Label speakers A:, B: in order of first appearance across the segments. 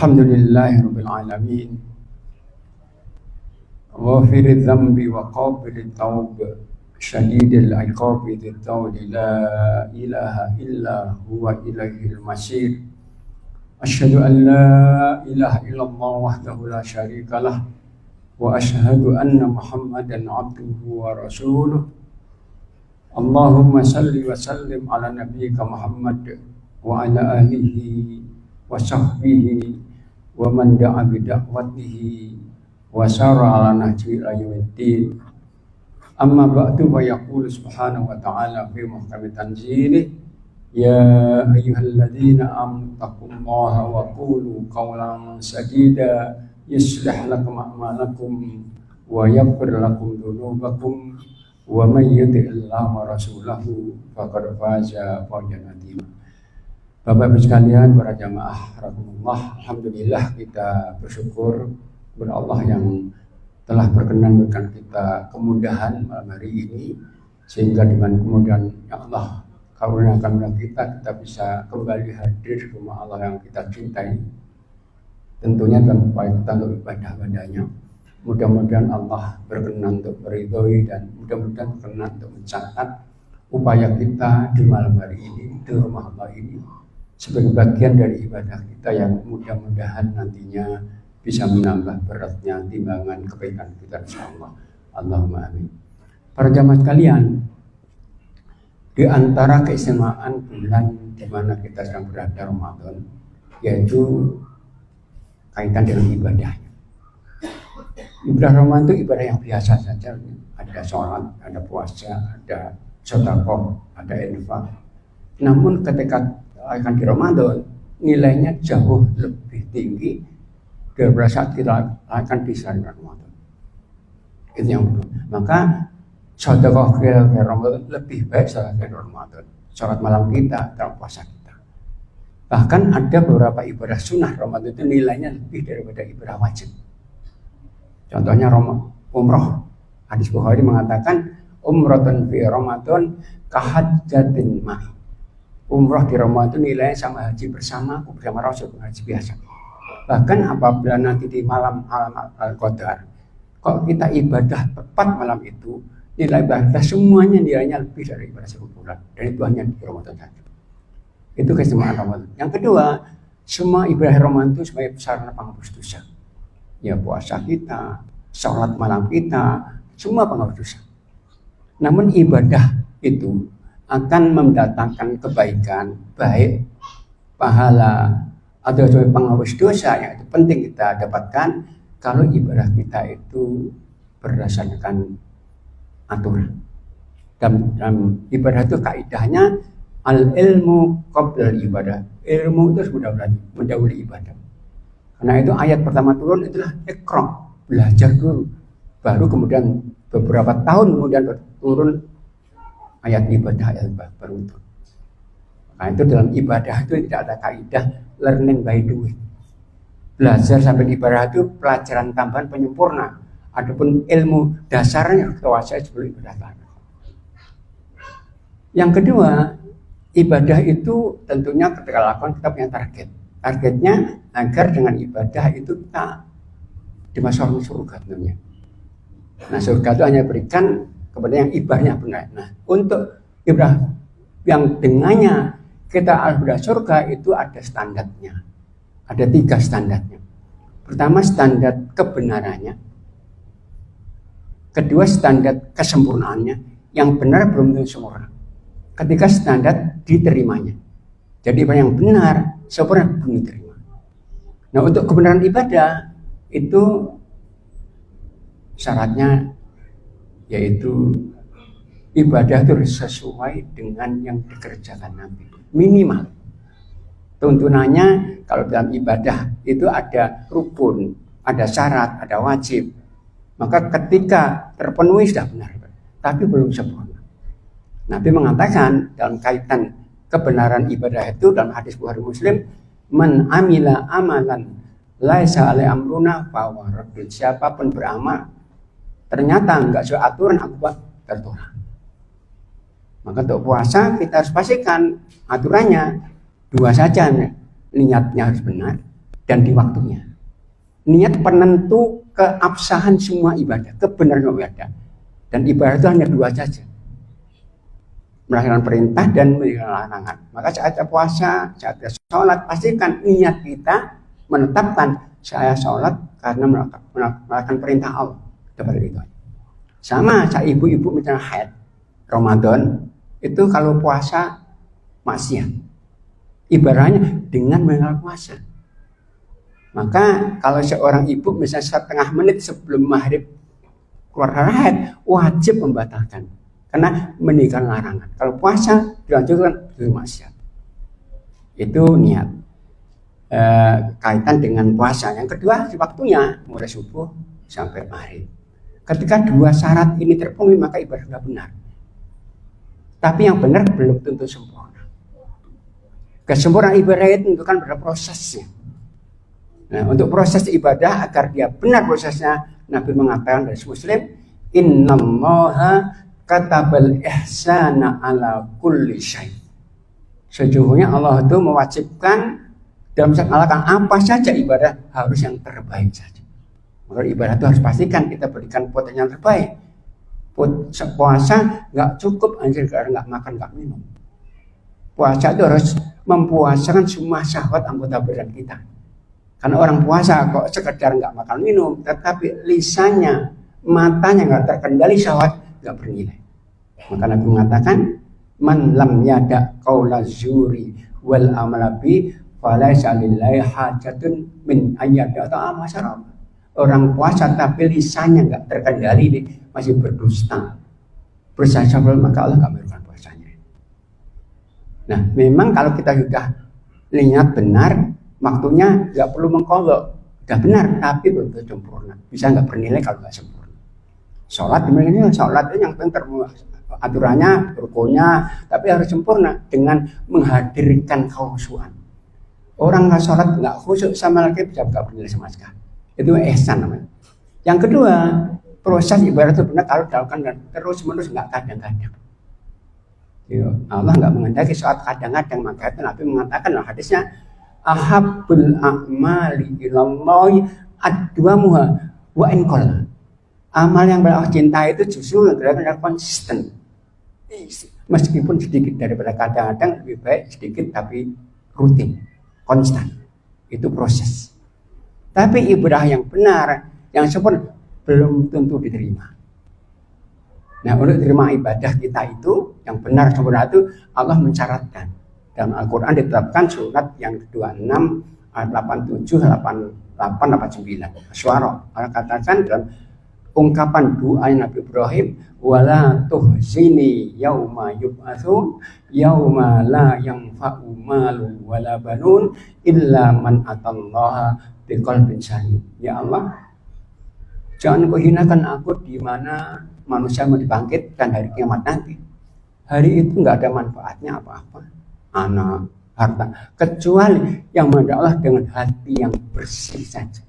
A: Alhamdulillahirabbil alamin. Ghafiril dzambi wa qabilit taub, syadidil iqabi dzawli la ilaha illa huwa ilaihil masir. Asyhadu an la ilaha illallah wahdahu la syarikalah wa asyhadu anna Muhammadan abduhu wa rasuluh. Allahumma salli wa sallim ala nabiyyika Muhammad wa ala alihi wa sahbihi wa man da'a bi da'watihi wa sara ala nahji ila yaumiddin. Amma ba'du, fa yaqulu subhanahu wa ta'ala fi muhkami tanzilih, ya ayyuhalladzina amanu taqullaha wa qulu qawlan sadida yuslih lakum a'malakum wa yaghfir lakum dzunubakum wa may yuti'illaha wa rasulahu faqad faza fawzan 'azima. Bapak Ibu sekalian, para jamaah rahimakumullah, alhamdulillah kita bersyukur kepada Allah yang telah berkenan memberikan kita kemudahan malam hari ini, sehingga dengan kemudahan yang Allah karuniakan kepada kita bisa kembali hadir di rumah Allah yang kita cintai, tentunya dalam upaya kita untuk ibadah padanya. Mudah-mudahan Allah berkenan untuk meridhoi dan mudah-mudahan berkenan untuk mencatat upaya kita di malam hari ini di rumah Allah ini sebagai bagian dari ibadah kita yang mudah-mudahan nantinya bisa menambah beratnya timbangan kebaikan kita insyaallah. Allahumma amin. Para jamaah sekalian, di antara keistimewaan bulan di mana kita sedang berada Ramadan, yaitu kaitan dengan ibadahnya. Ibadah Ramadan itu ibadah yang biasa saja, ada sholat, ada puasa, ada sedekah, ada infak. Namun ketika akan di Ramadan, nilainya jauh lebih tinggi daripada saat kita akan di selain Ramadan. Itu yang betul. Maka sedekah di Ramadan lebih baik saat di Ramadan. Sholat malam kita dalam puasa kita. Bahkan ada beberapa ibadah sunnah Ramadan itu nilainya lebih daripada ibadah wajib. Contohnya umroh. Hadis Bukhari mengatakan umratan fi Ramadan kahajjatin ma'i. Umroh di Ramadan nilainya sama haji bersama Rasul, haji biasa. Bahkan apabila nanti di malam Al-Qadar, kalau kita ibadah tepat malam itu, nilai ibadah semuanya nilainya lebih dari ibadah 10 bulan. Dan itu hanya di Ramadan saja. Itu keistimewaan Ramadan. Yang kedua, semua ibadah Ramadan itu sebagai sarana penghapus dosa. Ya, puasa kita, sholat malam kita, semua penghapus dosa. Namun ibadah itu akan mendatangkan kebaikan, baik pahala atau sebagai penghapus dosa yang itu penting kita dapatkan kalau ibadah kita itu berdasarkan aturan. Dalam ibadah itu kaidahnya al-ilmu qabla ibadah. Ilmu itu sudah mendahului ibadah. Karena itu ayat pertama turun itulah Iqra, belajar dulu. Baru kemudian beberapa tahun kemudian turun ayat ibadah baru itu. Nah itu dalam ibadah itu tidak ada kaidah learning by doing. Belajar sampai ibadah itu pelajaran tambahan penyempurna. Adapun ilmu dasarnya kuasai sebelum ibadah. Yang kedua, ibadah itu tentunya ketika lakukan kita punya target. Targetnya agar dengan ibadah itu kita dimasukkan surga tentunya. Nah surga itu hanya berikan kepada yang ibadahnya benar. Nah untuk ibadah yang dengannya kita al-ibadah surga itu ada standarnya. Ada 3 standarnya. Pertama standar kebenarannya. Kedua standar kesempurnaannya. Yang benar belum tentu sempurna. Ketiga standar diterimanya. Jadi yang benar sempurna belum diterima. Nah untuk kebenaran ibadah itu syaratnya yaitu ibadah itu sesuai dengan yang dikerjakan Nabi. Minimal. Tuntunannya kalau dalam ibadah itu ada rukun, ada syarat, ada wajib. Maka ketika terpenuhi sudah benar. Tapi belum sempurna. Nabi mengatakan dalam kaitan kebenaran ibadah itu dalam hadis Bukhari Muslim, man amila amalan laisa alai amruna fahuwa raddun. Siapapun beramal ternyata enggak sesuai aturan aku buat tertolak. Maka untuk puasa kita harus pastikan aturannya 2 saja, niatnya harus benar, dan di waktunya. Niat penentu keabsahan semua ibadah, kebenaran ibadah. Dan ibadah itu hanya dua saja, melaksanakan perintah dan meninggalkan larangan. Maka saat puasa, saat sholat, pastikan niat kita menetapkan saya sholat karena melakukan perintah Allah. Seperti itu. Sama saat ibu-ibu misalnya haid Ramadan, itu kalau puasa maksiat, ibaratnya dengan meninggalkan puasa. Maka kalau seorang ibu misalnya setengah menit sebelum maghrib keluar haid, wajib membatalkan karena meninggalkan larangan. Kalau puasa dilanjutkan itu maksiat. Itu niat kaitan dengan puasa. Yang kedua di waktunya, mulai subuh sampai maghrib. Ketika dua syarat ini terpenuhi maka ibadah sudah benar. Tapi yang benar belum tentu sempurna. Kesempurnaan ibadah itu kan pada prosesnya. Nah, untuk proses ibadah agar dia benar prosesnya, Nabi mengatakan dari Muslim, innallaha katabal ihsana ala kulli syai. Sejujurnya Allah itu mewajibkan dalam melakukan apa saja ibadah harus yang terbaik saja. Maka ibadah itu harus pastikan kita berikan potensi yang terbaik. Puasa nggak cukup anjir karena nggak makan nggak minum. Puasa itu harus mempuasakan semua syahwat anggota badan kita. Karena orang puasa kok sekedar nggak makan minum, tetapi lisannya, matanya nggak terkendali syahwat, nggak bernilai. Maka Nabi mengatakan, man lam yada qaula zuri wal amalabi falaysa lillahi hajatun min ayyada ta'ama syarab. Orang puasa tapi lisannya nggak terkendali, masih berdusta, bersahabat, maka Allah nggak memberikan puasanya. Nah, memang kalau kita sudah niat benar, waktunya nggak perlu mengkolok, udah benar, tapi belum sempurna. Bisa nggak bernilai kalau nggak sempurna. Sholat sebenarnya sholat itu yang penting aturannya, rukunya, tapi harus sempurna dengan menghadirkan kekhusyuan. Orang nggak sholat nggak khusyuk sama lagi bisa nggak bernilai sama sekali. Itu ihsan namanya. Yang kedua, proses ibadah itu benar kalau dilakukan terus menerus, nggak kadang-kadang. Allah nggak menghendaki saat kadang-kadang, maka itu Nabi mengatakan dalam hadisnya, ahabbul a'mali ilallahi adwamuha wa in qalla. Amal yang Allah cintai itu justru yang konsisten. Meskipun sedikit daripada kadang-kadang, lebih baik sedikit tapi rutin, konstan. Itu proses. Tapi ibadah yang benar, yang sempurna belum tentu diterima. Nah, untuk terima ibadah kita itu yang benar sempurna itu Allah mensyaratkan. Dalam Al-Quran ditetapkan surat yang ke-26 ayat 87, 88, 89. Suara Allah katakan dalam ungkapan doa Nabi Ibrahim, wala tuhzini yauma yub'atsun yauma la yanfa'u malu wala banun illa man atallaha biqalbin salim. Ya Allah, jangan kau hinakan aku di mana manusia mau dibangkitkan hari kiamat nanti. Hari itu nggak ada manfaatnya apa-apa, anak, harta, kecuali yang menghadap Allah dengan hati yang bersih saja.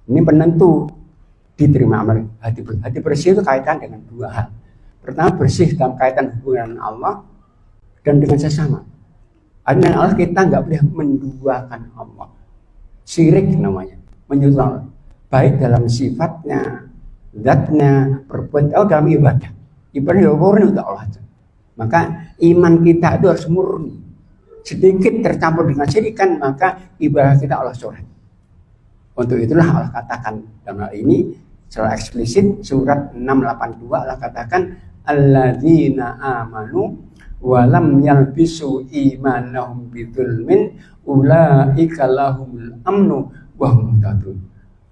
A: Ini penentu diterima amal. Hati bersih itu kaitan dengan dua hal. Pertama, bersih dalam kaitan hubungan Allah dan dengan sesama. Dengan Allah kita nggak boleh menduakan Allah. Syirik namanya, menyekutukan Allah. Baik dalam sifatnya, zatnya, perbuatan, atau dalam ibadah. Ibadah yang murni untuk Allah. Maka iman kita itu harus murni. Sedikit tercampur dengan syirikan, maka ibadah kita Allah coret. Untuk itulah Allah katakan dalam hal ini secara eksplisit surat 682 Allah katakan alladzina amanu wa lam yalbisu imanahum bidzulmin ulaika lahumul amnu wa hum muhtadun.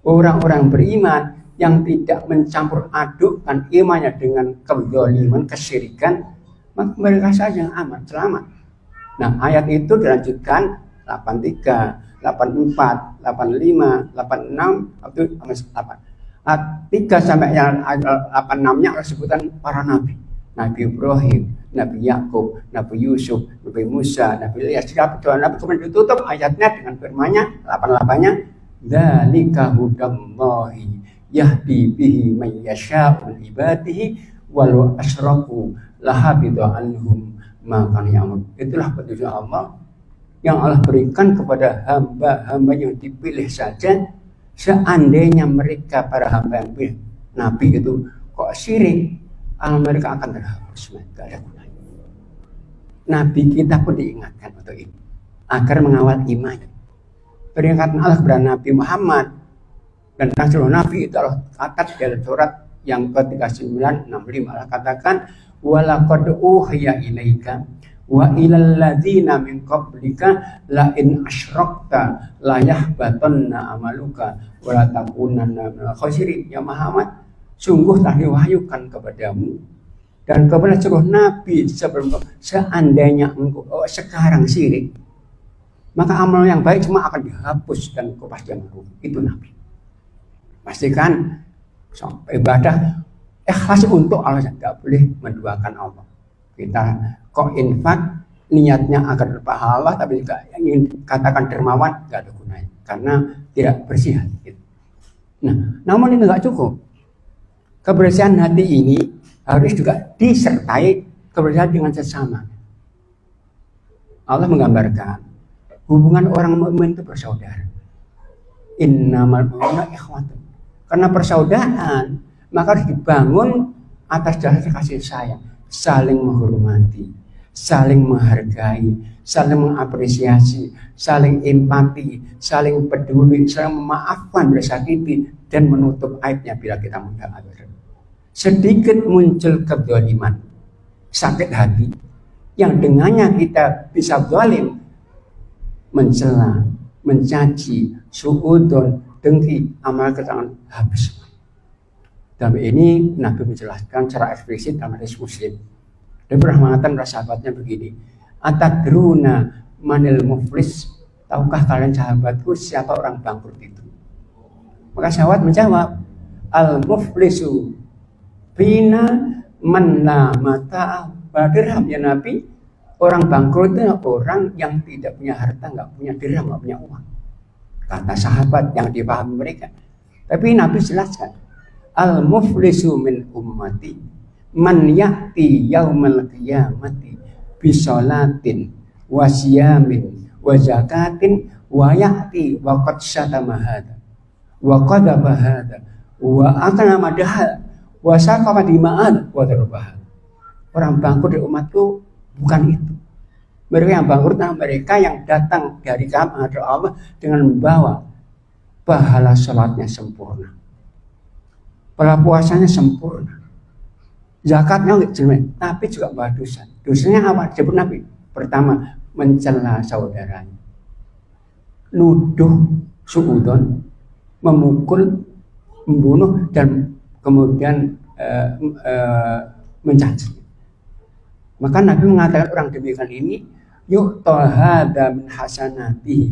A: Orang-orang beriman yang tidak mencampur adukkan imannya dengan kezaliman, kesyirikan, maka mereka saja yang aman, selamat. Nah, ayat itu dilanjutkan 83, 84, 85, 86, 8. 3 sampai yang 86-nya adalah sebutan para nabi. Nabi Ibrahim, Nabi Yakub, Nabi Yusuf, Nabi Musa, Nabi Ilyas. Nabi kemudian ditutup ayatnya dengan firman-Nya 88-nya, dzalika hudallahi yahdi bihi may yasha'u min ibadihi walau asyraku lahabita anhum ma kanu ya'malun. Itulah petunjuk Allah yang Allah berikan kepada hamba-hamba yang dipilih saja, seandainya mereka para hamba yang pilih Nabi itu kok syirik, mereka akan terhapus, tidak ada gunanya. Nabi kita pun diingatkan untuk ini agar mengawal iman. Peringatan Allah kepada Nabi Muhammad dan seluruh Nabi itu Allah catat dalam surat yang ke-3965. Allah katakan, walaqad uhiya ilaika wa ilal ladzina min qablika la in asyrakta la yahbatanna amaluka wa la takunanna minal khasirin. Ya Muhammad, sungguh telah diwahyukan kepadamu dan kepada seluruh nabi sebelum seandainya engkau sekarang syirik, maka amal yang baik semua akan dihapus dan engkau pasti akan rugi. Itu Nabi. Pastikan ibadah ikhlas untuk Allah, tidak boleh menduakan Allah. Kita kok infak niatnya agar berpahala, tapi juga ingin katakan dermawan, tidak ada gunanya karena tidak bersih hati. Nah, namun ini tidak cukup. Kebersihan hati ini harus juga disertai kebersihan dengan sesama. Allah menggambarkan hubungan orang mukmin itu bersaudara. Innamal mu'minuna ikhwatun. Karena persaudaraan maka harus dibangun atas dasar kasih sayang, saling menghormati, saling menghargai, saling mengapresiasi, saling empati, saling peduli, saling memaafkan bila sakiti dan menutup aibnya bila kita mendapat. Sedikit muncul kedzaliman, sakit hati yang dengannya kita bisa zalim, mencela, mencaci, suudzon, dengki, amal ketangan habis. Dalam ini Nabi menjelaskan secara eksplisit dalam hadis Muslim. Dia pernah mengatakan kepada sahabatnya begini, atadruna manil muflis, tahukah kalian sahabatku siapa orang bangkrut itu? Maka sahabat menjawab, al muflisu bina man la mata dirham. Ya Nabi, orang bangkrut itu orang yang tidak punya harta, nggak punya dirham, nggak punya uang. Kata sahabat yang dipahami mereka. Tapi Nabi jelaskan, al muflisu min ummati man ya'ti yaumal qiyamati bi sholatin wa siyamin wa zakatin wa ya'ti wa qad syatama hadza wa qadaba hadza wa akala madahal wa saqama dima'an wa darbaha. Orang bangkrut di umatku bukan itu. Mereka yang bangkrut adalah mereka yang datang dari kepada Allah dengan membawa pahala salatnya sempurna, pahala puasanya sempurna, zakatnya jelek, tapi juga bawa dosa. Dosanya apa? Disebut Nabi. Pertama, mencela saudaranya, nuduh suudzon, memukul, membunuh, dan kemudian mencaci. Maka Nabi mengatakan orang demikian ini yu'ta hadza min hasanati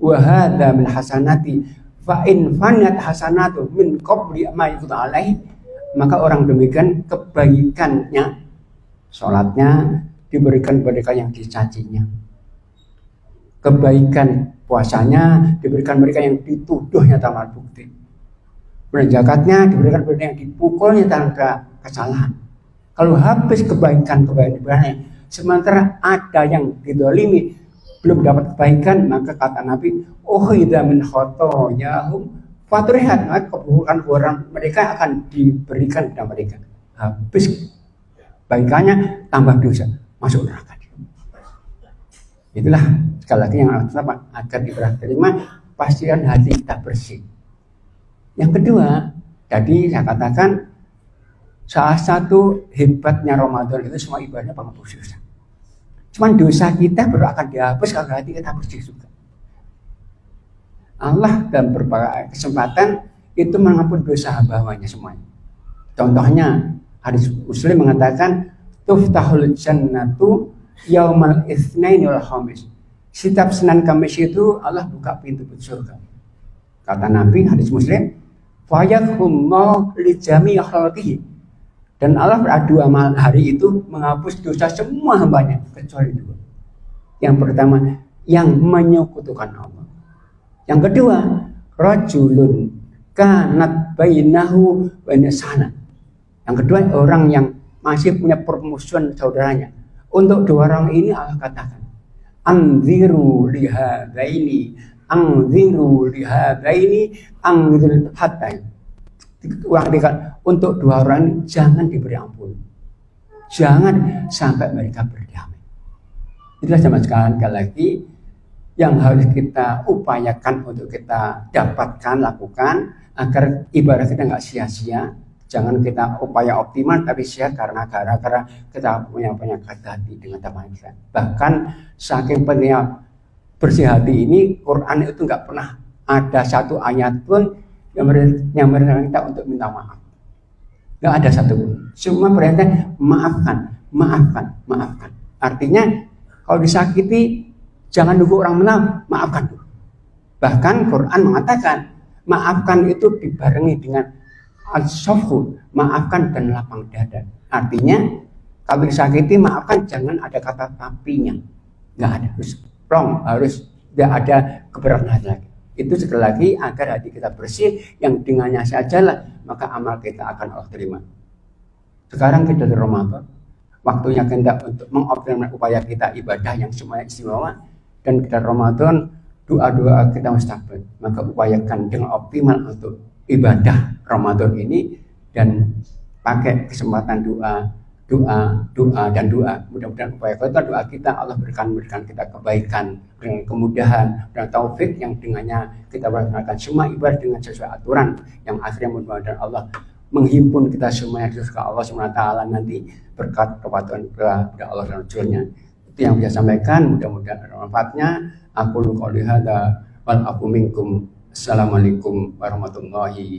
A: wa hadza min hasanati fa in fanat hasanatu min qabli ma yuqta alaihi, maka orang demikian kebaikannya, salatnya diberikan mereka yang dicacinya, kebaikan puasanya diberikan mereka yang dituduhnya tanpa bukti, dan zakatnya diberikan mereka yang dipukulnya tanpa kesalahan. Kalau habis kebaikan-kebaikan, sementara ada yang didolimi belum dapat kebaikan, maka kata Nabi, oh idza min khotoyahum fatrihat, maka keburukan mereka akan diberikan kepada mereka. Habis kebaikannya tambah dosa, masuk neraka. Itulah sekali lagi yang agar diberah terima, pastikan hati kita bersih. Yang kedua, tadi saya katakan salah satu hebatnya Ramadan itu semua ibadahnya penghapus dosa. Cuman dosa kita baru akan dihapus kalau hati kita bersih juga. Allah dalam berbagai kesempatan itu mengampuni dosa hamba-hambanya semuanya. Contohnya hadis Muslim mengatakan tuftahul jannatu yaumal itsnaini wal khamis. Setiap Senin Kamis itu Allah buka pintu surga. Kata Nabi hadis Muslim, fa yaghfirullahu li jami'i khalqihi. Dan Allah beradu amal hari itu menghapus dosa semua hambanya kecuali dua. Yang pertama, yang menyekutukan Allah. Yang kedua, rajulun kanat bainahu wa sana. Yang kedua, orang yang masih punya permusuhan saudaranya. Untuk dua orang ini Allah katakan, anziru lihadaini, anziru lihadaini, anzir hatta. Untuk dua orang ini jangan diberi ampun, jangan sampai mereka berdamai. Itulah zaman sekarang lagi yang harus kita upayakan untuk kita dapatkan, lakukan agar ibadah kita nggak sia-sia. Jangan kita upaya optimal tapi sia karena kita punya penyakit hati dengan teman kita. Bahkan saking pentingnya bersih hati ini, Quran itu nggak pernah ada satu ayat pun yang merintah kita untuk minta maaf. Nggak ada satupun. Semua perintah maafkan, maafkan, maafkan. Artinya kalau disakiti jangan nunggu orang menang, maafkan dulu. Bahkan Quran mengatakan maafkan itu dibarengi dengan al-safhu, maafkan dan lapang dada. Artinya kalau disakiti maafkan, jangan ada kata tapinya. Nggak ada, harus tidak ada keberatan hati lagi. Itu sekali lagi agar hati kita bersih, yang dengannya sajalah maka amal kita akan Allah terima. Sekarang kita di Ramadan, waktunya kita untuk mengoptimalkan upaya kita ibadah yang semuanya istimewa, dan kita Ramadan doa-doa kita mustajab. Maka upayakan dengan optimal untuk ibadah Ramadan ini dan pakai kesempatan doa. Mudah-mudahan upaya kita, doa kita Allah berikan kita kebaikan, dengan kemudahan dan taufik yang dengannya kita melaksanakan semua ibadah dengan sesuai aturan, yang akhirnya mudah-mudahan Allah menghimpun kita semua yang disukai Allah SWT nanti berkat kepatuhan kepada Allah dan Rasulnya. Itu yang bisa sampaikan, mudah-mudahan ada manfaatnya. Aku qouli hadza wal aqu minkum. Assalamualaikum warahmatullahi